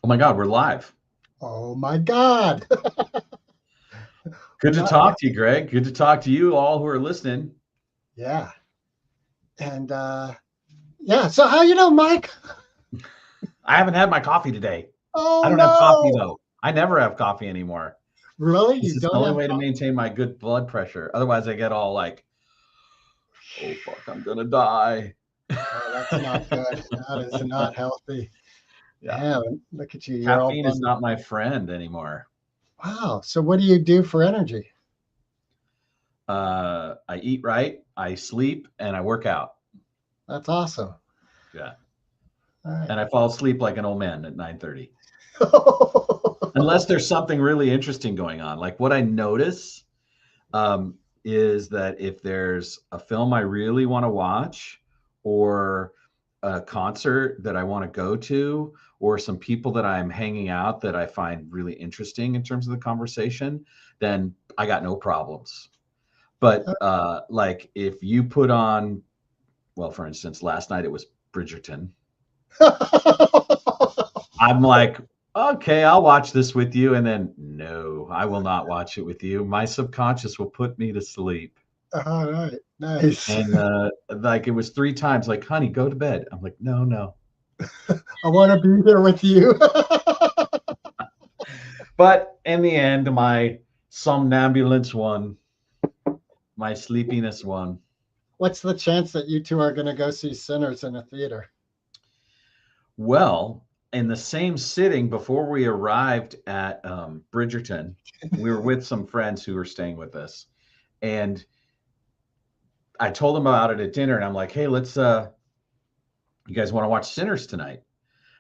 Oh my God, we're live. Oh my God. Good to Not, talk to you, Greg. Good to talk to you all who are listening. yeah. And yeah. So how you know, Mike? I haven't had my coffee today. I Oh don't have coffee no. though. I never have coffee anymore. Really? This You is the don't only have way to coffee? maintain my good blood pressure. Otherwise, I get all like, oh fuck, I'm gonna die. Oh, that's not good. That is not healthy. Yeah. Yeah, look at you. You're all Caffeine is bummed. not my friend anymore. Wow. So what do you do for energy? I eat right, I sleep, and I work out. That's awesome. Yeah. All right. And I fall asleep like an old man at 9:30. Unless there's something really interesting going on. Like what I notice is that if there's a film I really want to watch, or a concert that I want to go to, or some people that I'm hanging out that I find really interesting in terms of the conversation, then I got no problems. But like if you put on, well, for instance, last night it was Bridgerton. I'm like, okay, I'll watch this with you. And then, no, I will not watch it with you. My subconscious will put me to sleep. All right. Nice. And like it was three times, like, honey, go to bed. I'm like, no, no. I want to be here with you. But in the end, my somnambulance won, my sleepiness won. What's the chance that you two are going to go see Sinners in a theater? Well, in the same sitting before we arrived at Bridgerton, we were with some friends who were staying with us. And I told them about it at dinner, and I'm like, hey, let's you guys want to watch Sinners tonight?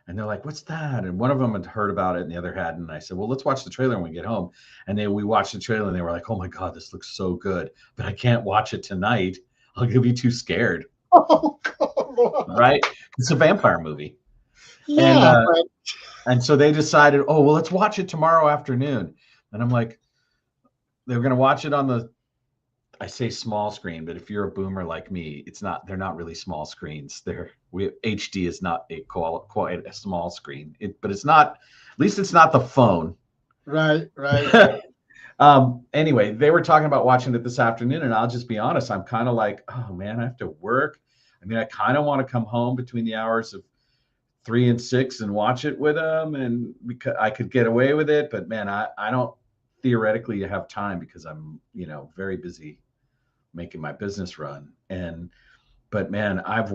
And they're like, what's that? And one of them had heard about it and the other hadn't. And I said, well, let's watch the trailer when we get home. And we watched the trailer and they were like, oh my God, this looks so good, but I can't watch it tonight. I'll be too scared. Oh, come on. Right. It's a vampire movie. And, Yeah, but and so they decided, oh, well, let's watch it tomorrow afternoon. And I'm like, they were going to watch it on the, I say small screen, but if you're a boomer like me, it's not. They're not really small screens. HD is not quite a small screen. But it's not. At least it's not the phone. right, right. Anyway, they were talking about watching it this afternoon, and I'll just be honest. I'm kind of like, oh man, I have to work. I mean, I kind of want to come home between the hours of 3 and 6 and watch it with them, and because I could get away with it. But man, I don't theoretically have time because I'm very busy making my business run. But man, I've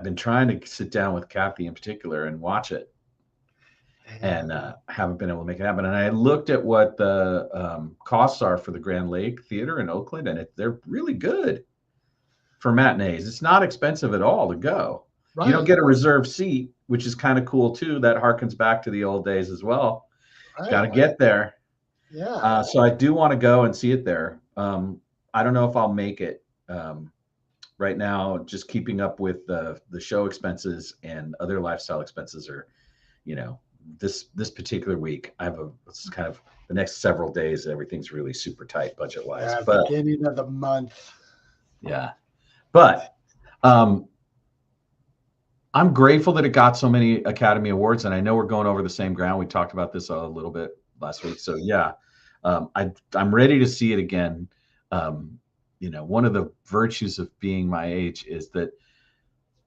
been trying to sit down with Kathy in particular and watch it, and haven't been able to make it happen. And I looked at what the costs are for the Grand Lake Theater in Oakland, and they're really good for matinees. It's not expensive at all to go. You don't Right, get a reserved seat, which is kind of cool too. That harkens back to the old days as well. Got right. to get there. Yeah. So I do want to go and see it there. I don't know if I'll make it. Right now, just keeping up with the show expenses and other lifestyle expenses are, this particular week, it's kind of the next several days, everything's really super tight budget wise. Yeah, But beginning of the month. yeah, but um, I'm grateful that it got so many Academy Awards, and I know we're going over the same ground. We talked about this a little bit last week, so yeah, I'm ready to see it again. One of the virtues of being my age is that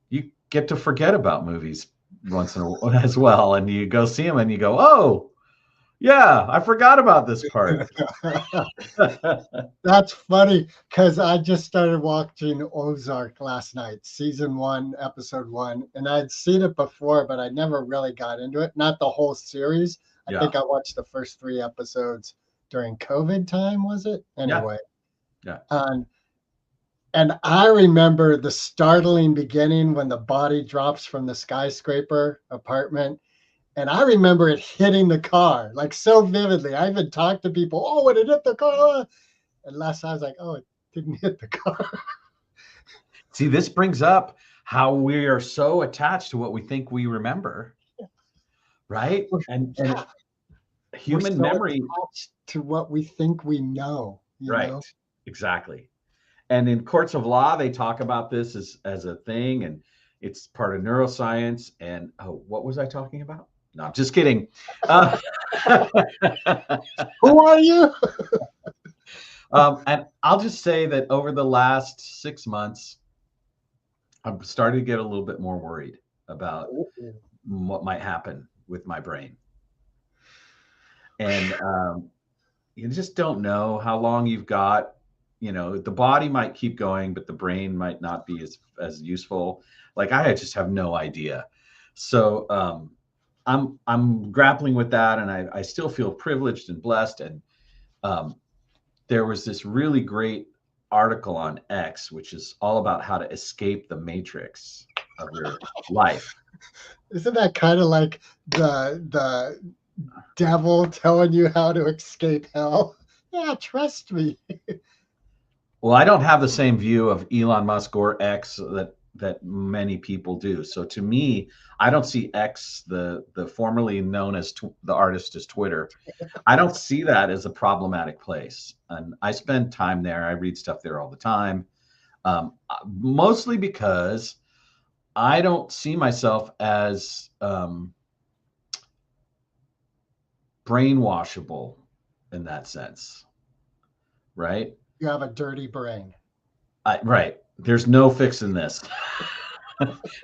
you get to forget about movies once in a while as well, and you go see them and you go, oh yeah, I forgot about this part. That's funny because I just started watching Ozark last night, season one, episode one, and I'd seen it before, but I never really got into it. Not the whole series. I Yeah, think I watched the first three episodes during COVID time, was it? yeah, Anyway, yeah. um, and I remember the startling beginning when the body drops from the skyscraper apartment. And I remember it hitting the car like so vividly. I even talked to people, oh, when it hit the car. And last time I was like, oh, it didn't hit the car. See, this brings up how we are so attached to what we think we remember, right? And Yeah, we're human so memory, attached to what we think we know, you right? know? Exactly. And in courts of law, they talk about this as a thing, and it's part of neuroscience. And oh, what was I talking about? No, I'm just kidding. Uh, Who are you? and I'll just say that over the last 6 months, I'm starting to get a little bit more worried about what might happen with my brain. And you just don't know how long you've got. You know, the body might keep going, but the brain might not be as useful. Like I just have no idea. So I'm grappling with that, and I still feel privileged and blessed. And um, there was this really great article on X, which is all about how to escape the matrix of your life. Isn't that kind of like the devil telling you how to escape hell? Yeah, trust me. Well, I don't have the same view of Elon Musk or X that many people do. So to me, I don't see X, the formerly known as the artist as Twitter. I don't see that as a problematic place. And I spend time there. I read stuff there all the time, mostly because I don't see myself as brainwashable in that sense, right? You have a dirty brain. Right. There's no fixing this.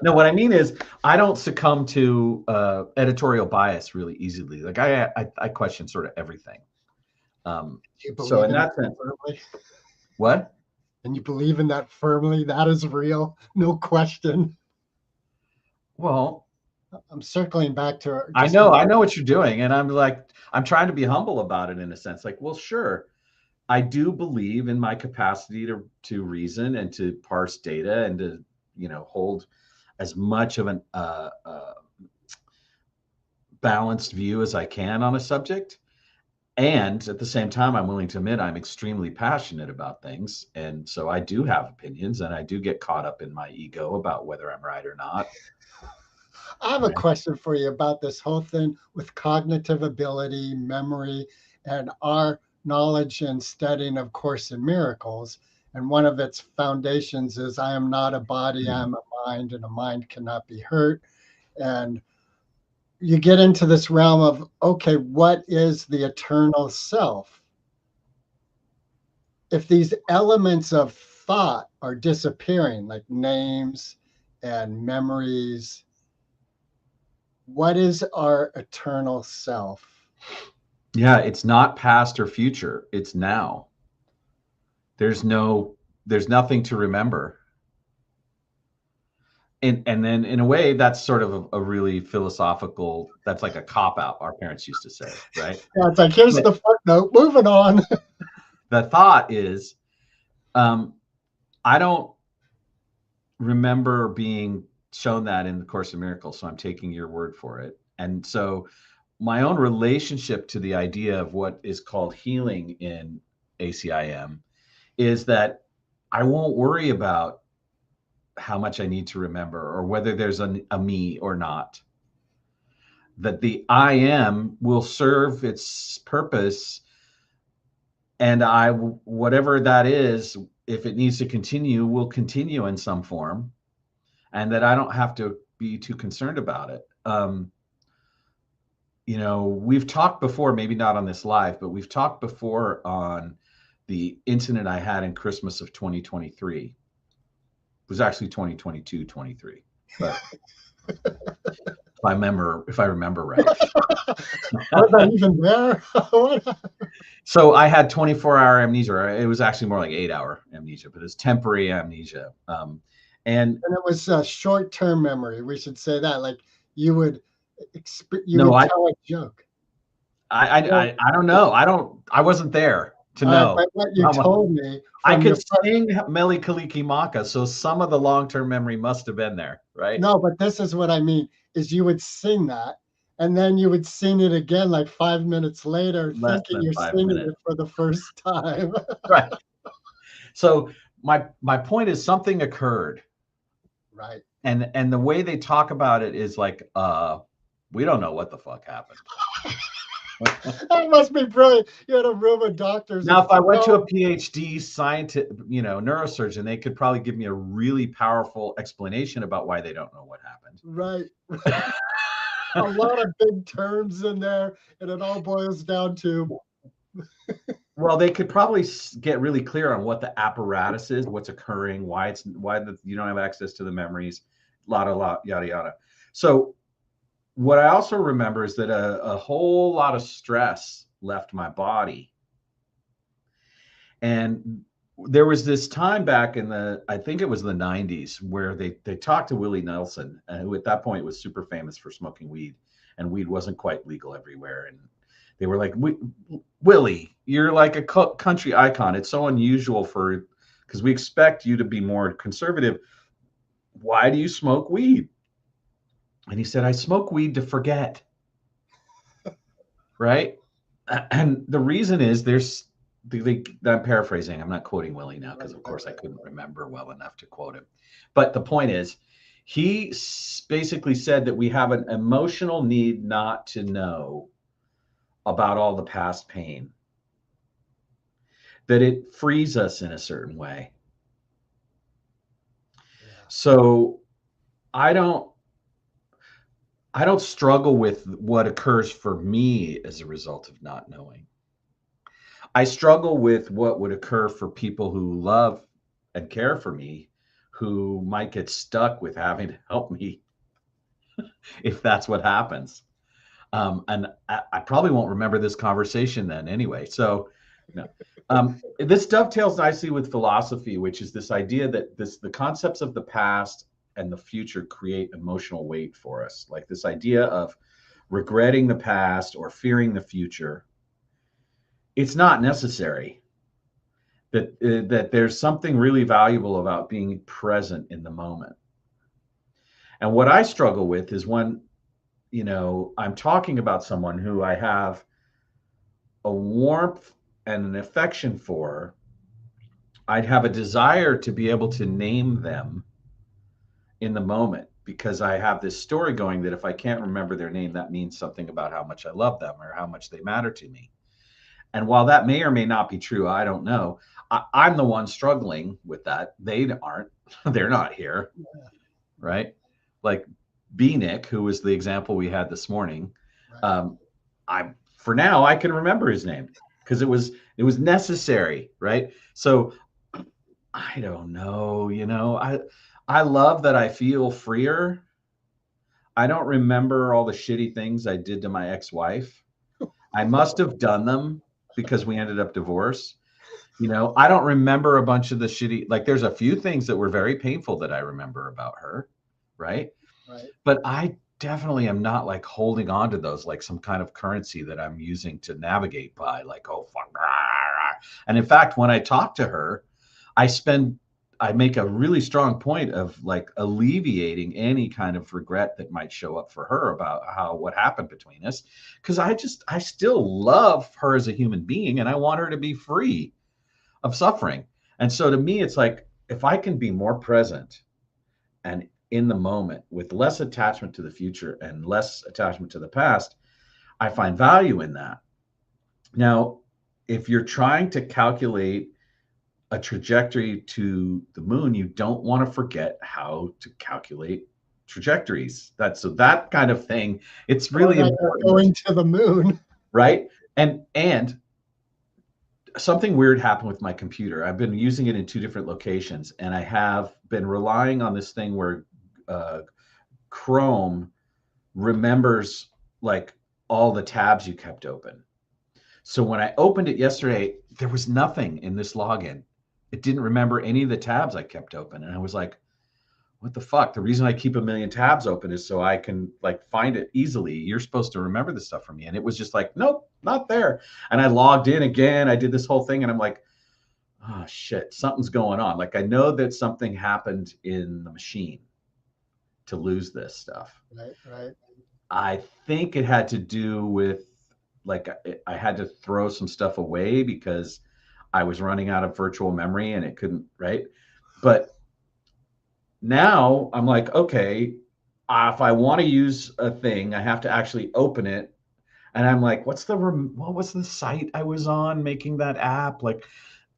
No, what I mean is I don't succumb to editorial bias really easily. Like I question sort of everything. You So believe in in that that sense, firmly? what? And you believe in that firmly? That is real, no question. Well, I'm circling back to I just know, I know what you're doing, and I'm like, I'm trying to be humble about it in a sense. Like, well, sure, I do believe in my capacity to reason and to parse data and to hold as much of an balanced view as I can on a subject. And at the same time, I'm willing to admit I'm extremely passionate about things. And so I do have opinions and I do get caught up in my ego about whether I'm right or not. I have a Right. question for you about this whole thing with cognitive ability, memory, and our knowledge and studying of Course in Miracles. And one of its foundations is I am not a body, I am a mind, and a mind cannot be hurt. And you get into this realm of, okay, what is the eternal self? If these elements of thought are disappearing, like names and memories, what is our eternal self? Yeah, it's not past or future. It's now. There's no, there's nothing to remember. And then in a way, that's sort of a really philosophical, that's like a cop out, our parents used to say, right? Yeah, it's like, here's But the footnote, moving on. the thought is, um, I don't remember being shown that in the Course of Miracles, so I'm taking your word for it. And so my own relationship to the idea of what is called healing in ACIM is that I won't worry about how much I need to remember or whether there's a me or not. That the I am will serve its purpose, and whatever that is, if it needs to continue, will continue in some form, and that I don't have to be too concerned about it. We've talked before, maybe not on this live, but we've talked before on the incident I had in Christmas of 2023. It was actually 2022, 23, but if I remember right. Was I even there? So I had 24-hour amnesia. It was actually more like 8-hour amnesia, but it's temporary amnesia. And it was a short-term memory. We should say that. Like you would no, tell a joke. I don't know. I wasn't there to know. But what you told me I from could your sing Mele Kaliki Maka, so some of the long-term memory must have been there, right? no, but this is what I mean is you would sing that and then you would sing it again like 5 minutes later, Less thinking than you're 5 minutes. singing it for the first time. Right. So my point is something occurred. Right. And the way they talk about it is like, we don't know what the fuck happened. That must be brilliant. You had a room of doctors. Now, if I went to a PhD scientist, neurosurgeon, they could probably give me a really powerful explanation about why they don't know what happened. Right. a lot of big terms in there, and it all boils down to Well, they could probably get really clear on what the apparatus is, what's occurring, you don't have access to the memories, yada yada. So what I also remember is that a whole lot of stress left my body, and there was this time back in I think it was the 90s, where they talked to Willie Nelson, who at that point was super famous for smoking weed, and weed wasn't quite legal everywhere. And they were like, Willie, you're like a country icon. It's so unusual because we expect you to be more conservative. Why do you smoke weed? And he said, I smoke weed to forget. Right. And the reason is I'm paraphrasing. I'm not quoting Willie now because, of course, I couldn't remember well enough to quote him. But the point is, he basically said that we have an emotional need not to know about all the past pain, that it frees us in a certain way. Yeah. So I don't struggle with what occurs for me as a result of not knowing. I struggle with what would occur for people who love and care for me, who might get stuck with having to help me if that's what happens. And I probably won't remember this conversation then anyway. So, this dovetails nicely with philosophy, which is this idea that the concepts of the past and the future create emotional weight for us. Like this idea of regretting the past or fearing the future. It's not necessary. That there's something really valuable about being present in the moment. And what I struggle with is when, I'm talking about someone who I have a warmth and an affection for, I'd have a desire to be able to name them in the moment, because I have this story going that if I can't remember their name, that means something about how much I love them or how much they matter to me. And while that may or may not be true, I don't know. I'm the one struggling with that. They aren't. They're not here, right? Like B-Nick, who was the example we had this morning. Right. For now, I can remember his name because it was necessary, right? So I don't know, I love that I feel freer. I don't remember all the shitty things I did to my ex-wife. I must have done them because we ended up divorced. I don't remember a bunch of the shitty, like there's a few things that were very painful that I remember about her, right? Right. But I definitely am not like holding on to those like some kind of currency that I'm using to navigate by, like, oh, fuck. And in fact, when I talk to her, I make a really strong point of like alleviating any kind of regret that might show up for her about what happened between us. Because I still love her as a human being, and I want her to be free of suffering. And so to me, it's like, if I can be more present and in the moment with less attachment to the future and less attachment to the past, I find value in that. Now, if you're trying to calculate a trajectory to the moon, you don't want to forget how to calculate trajectories. That kind of thing. It's really important. Going to the moon, right? And something weird happened with my computer. I've been using it in 2 different locations, and I have been relying on this thing where Chrome remembers like all the tabs you kept open. So when I opened it yesterday, there was nothing in this login. It didn't remember any of the tabs I kept open. And I was like, what the fuck? The reason I keep a million tabs open is so I can like find it easily. You're supposed to remember this stuff for me. And it was just like, nope, not there. And I logged in again. I did this whole thing, and I'm like, oh shit, something's going on. Like I know that something happened in the machine to lose this stuff. Right. I think it had to do with like I had to throw some stuff away because I was running out of virtual memory and it couldn't, right? But now I'm like, okay, if I want to use a thing, I have to actually open it. And I'm like, what was the site I was on making that app? Like,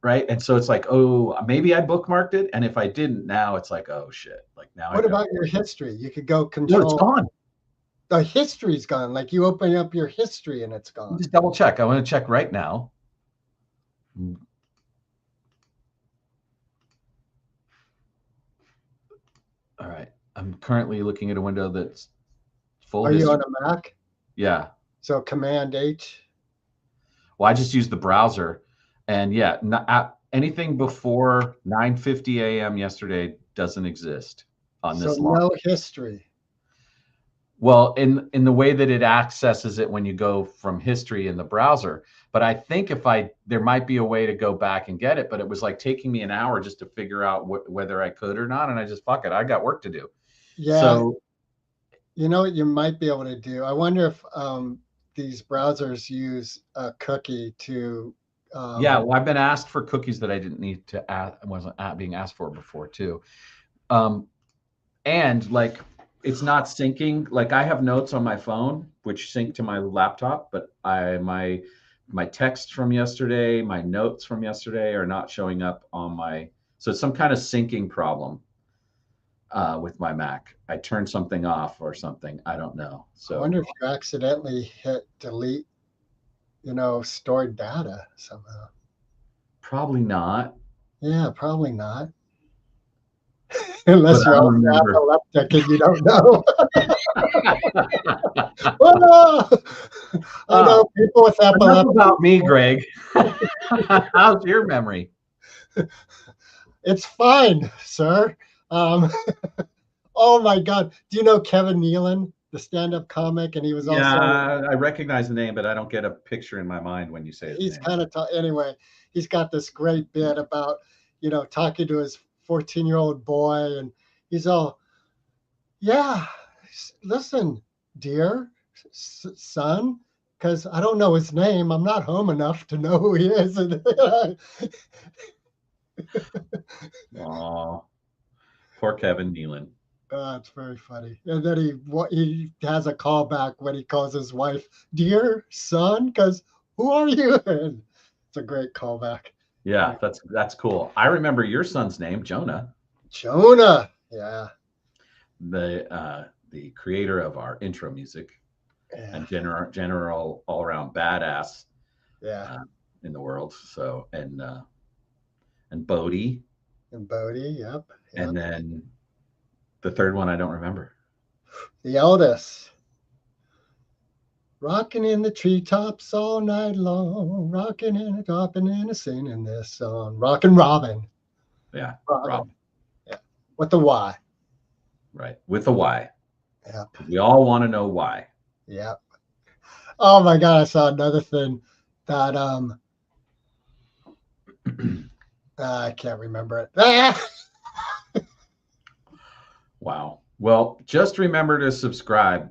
right. And so it's like, oh, maybe I bookmarked it. And if I didn't, now it's like, oh shit. Like now. What about your history? You could go control. No, it's gone. the history's gone. Like you open up your history and it's gone. Just double check. I want to check right now. All right. I'm currently looking at a window that's full Are history. you on a Mac? Yeah. So Command H. Well, I just used the browser, and yeah, anything before 9:50 a.m. yesterday doesn't exist on So this log. no history. Well, in the way that it accesses it when you go from history in the browser. But I think there might be a way to go back and get it, but it was like taking me an hour just to figure out whether I could or not. And I just, fuck it, I got work to do. Yeah. So, you know what you might be able to do? I wonder if these browsers use a cookie to. yeah, well, I've been asked for cookies that I didn't need to ask, wasn't being asked for before too. And like, it's not syncing. Like I have notes on my phone, which sync to my laptop, but my texts from yesterday, my notes from yesterday are not showing up on my, so it's some kind of syncing problem with my Mac. I turned something off or something. I don't know. So I wonder if you accidentally hit delete, stored data somehow. probably not. Yeah, probably not. Unless But I you're don't remember. epileptic and you don't know. Oh, I know people with Enough epilepsy. about me, Greg. How's your memory? It's fine, sir. Oh my God. Do you know Kevin Nealon, the stand-up comic? And he was also. Yeah, I recognize the name, but I don't get a picture in my mind when you say his He's name. kind of anyway. He's got this great bit about talking to his 14-year-old boy, and he's all, yeah, listen, dear son, because I don't know his name. I'm not home enough to know who he is. And Oh, poor Kevin Nealon. it's very funny. And then he has a callback when he calls his wife, dear son, because who are you? And it's a great callback. Yeah, that's cool. I remember your son's name, Jonah. Jonah. Yeah. The creator of our intro music and general all around badass. Yeah. In the world. So and Bodie. And Bodie, yep. And then the third one I don't remember. The eldest. Rocking in the treetops all night long, rocking and dropping and singing this song. Rockin' Robin. Yeah, Robin. Yeah, with the Y. Right, with the Y. Yeah. We all want to know why. Yeah. Oh my God, I saw another thing that I can't remember it. Wow. Well, just remember to subscribe